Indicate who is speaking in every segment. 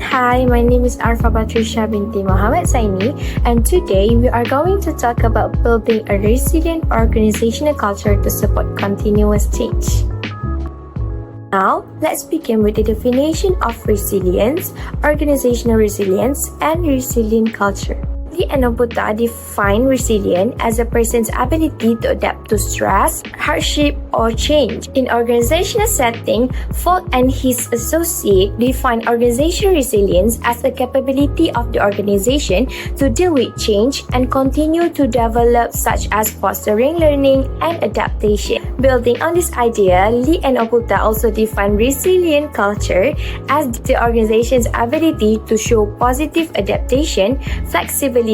Speaker 1: Hi, my name is Arfa Patricia binti Mohammed Saini, and today we are going to talk about building a resilient organizational culture to support continuous change. Now, let's begin with the definition of resilience, organizational resilience, and resilient culture. Lee and Obuta define resilience as a person's ability to adapt to stress, hardship, or change. In organizational setting, Folk and his associate define organizational resilience as the capability of the organization to deal with change and continue to develop, such as fostering learning and adaptation. Building on this idea, Lee and Obuta also define resilient culture as the organization's ability to show positive adaptation, flexibility,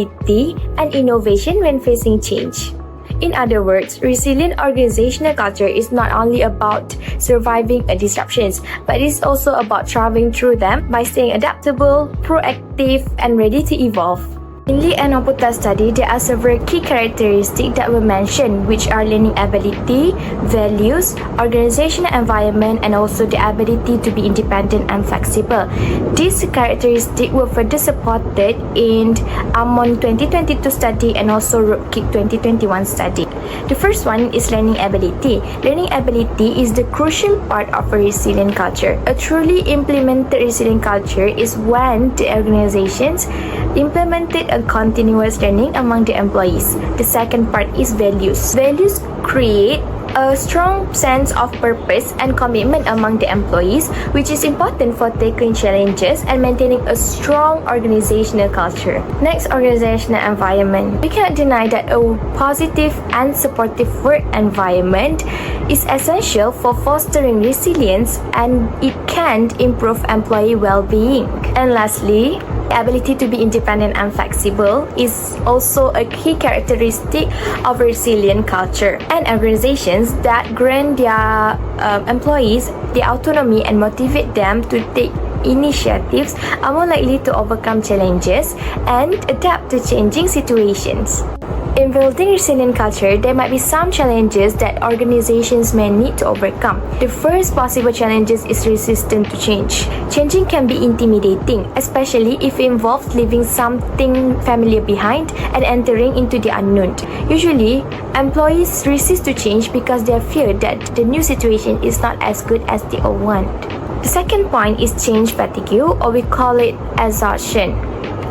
Speaker 1: and innovation when facing change. In other words, resilient organizational culture is not only about surviving disruptions, but it is also about thriving through them by staying adaptable, proactive, and ready to evolve. In Lee and Oputa's study, there are several key characteristics that were mentioned, which are learning ability, values, organizational environment, and also the ability to be independent and flexible. These characteristics were further supported in Amon 2022 study and also Rupkik 2021 study. The first one is learning ability. Learning ability is the crucial part of a resilient culture. A truly implemented resilient culture is when the organizations implemented a continuous learning among the employees. The second part is values. Values create a strong sense of purpose and commitment among the employees, which is important for tackling challenges and maintaining a strong organizational culture. Next, organizational environment. We cannot deny that a positive and supportive work environment is essential for fostering resilience, and it can improve employee well-being. And lastly, the ability to be independent and flexible is also a key characteristic of a resilient culture. And organizations that grant their employees the autonomy and motivate them to take initiatives are more likely to overcome challenges and adapt to changing situations. In building resilient culture, there might be some challenges that organizations may need to overcome. The first possible challenge is resistance to change. Changing can be intimidating, especially if it involves leaving something familiar behind and entering into the unknown. Usually, employees resist to change because they fear that the new situation is not as good as the old one. The second point is change fatigue, or we call it exhaustion.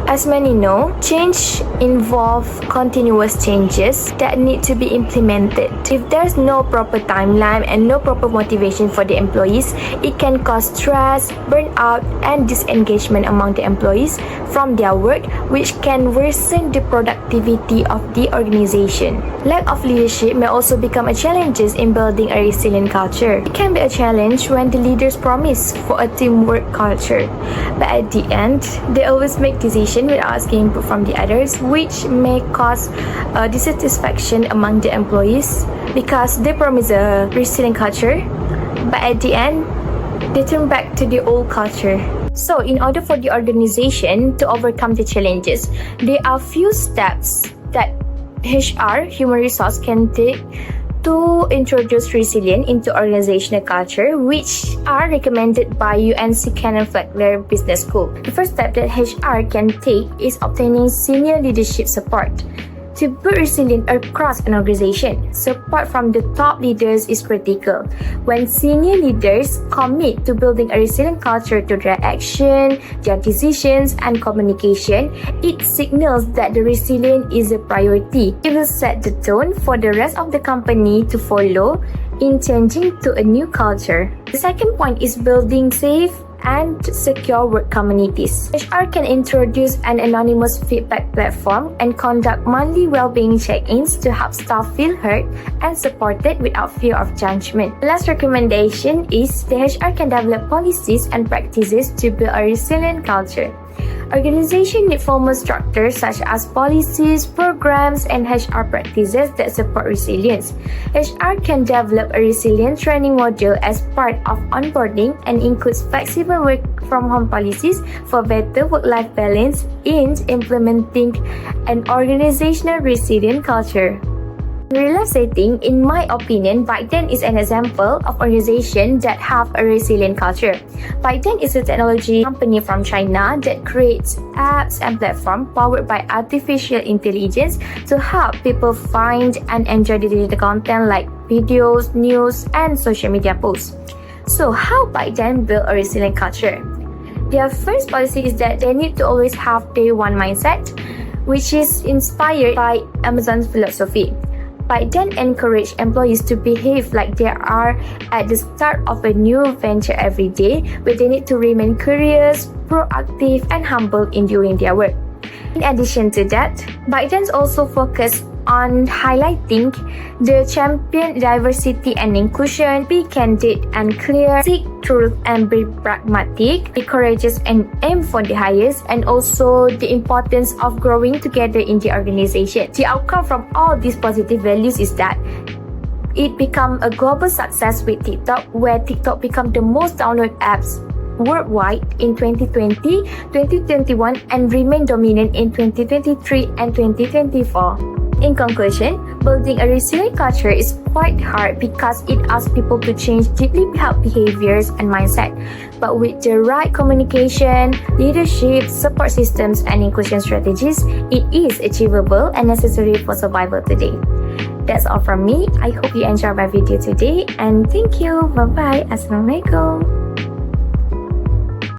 Speaker 1: As many know, change involves continuous changes that need to be implemented. If there's no proper timeline and no proper motivation for the employees, it can cause stress, burnout, and disengagement among the employees from their work, which can worsen the productivity of the organization. Lack of leadership may also become a challenge in building a resilient culture. It can be a challenge when the leaders promise for a teamwork culture, but at the end, they always make decisions without asking input from the others, which may cause dissatisfaction among the employees because they promise a resilient culture, but at the end, they turn back to the old culture. So, in order for the organization to overcome the challenges, there are few steps that HR, human resource, can take to introduce resilience into organizational culture, which are recommended by UNC Canon Fleckler Business School. The first step that HR can take is obtaining senior leadership support. To build resilience across an organization, support from the top leaders is critical. When senior leaders commit to building a resilient culture through their action, their decisions, and communication, it signals that the resilience is a priority. It will set the tone for the rest of the company to follow in changing to a new culture. The second point is building safe and secure work communities. HR can introduce an anonymous feedback platform and conduct monthly well-being check-ins to help staff feel heard and supported without fear of judgment. The last recommendation is the HR can develop policies and practices to build a resilient culture. Organizations need formal structures such as policies, programs, and HR practices that support resilience. HR can develop a resilient training module as part of onboarding and includes flexible work from home policies for better work-life balance in implementing an organizational resilient culture. In real life setting, in my opinion, Biden is an example of organization that have a resilient culture. Biden is a technology company from China that creates apps and platforms powered by artificial intelligence to help people find and enjoy the digital content like videos, news, and social media posts. So how Biden built a resilient culture? Their first policy is that they need to always have day one mindset, which is inspired by Amazon's philosophy. Biden encouraged employees to behave like they are at the start of a new venture every day, where they need to remain curious, proactive, and humble in doing their work. In addition to that, Biden's also focused on highlighting the champion diversity and inclusion, be candid and clear, seek truth and be pragmatic, be courageous and aim for the highest, and also the importance of growing together in the organization. The outcome from all these positive values is that it became a global success with TikTok, where TikTok became the most downloaded apps worldwide in 2020, 2021, and remain dominant in 2023 and 2024. In conclusion, building a resilient culture is quite hard because it asks people to change deeply held behaviors and mindset. But with the right communication, leadership, support systems, and inclusion strategies, it is achievable and necessary for survival today. That's all from me. I hope you enjoyed my video today, and thank you. Bye-bye. Assalamualaikum.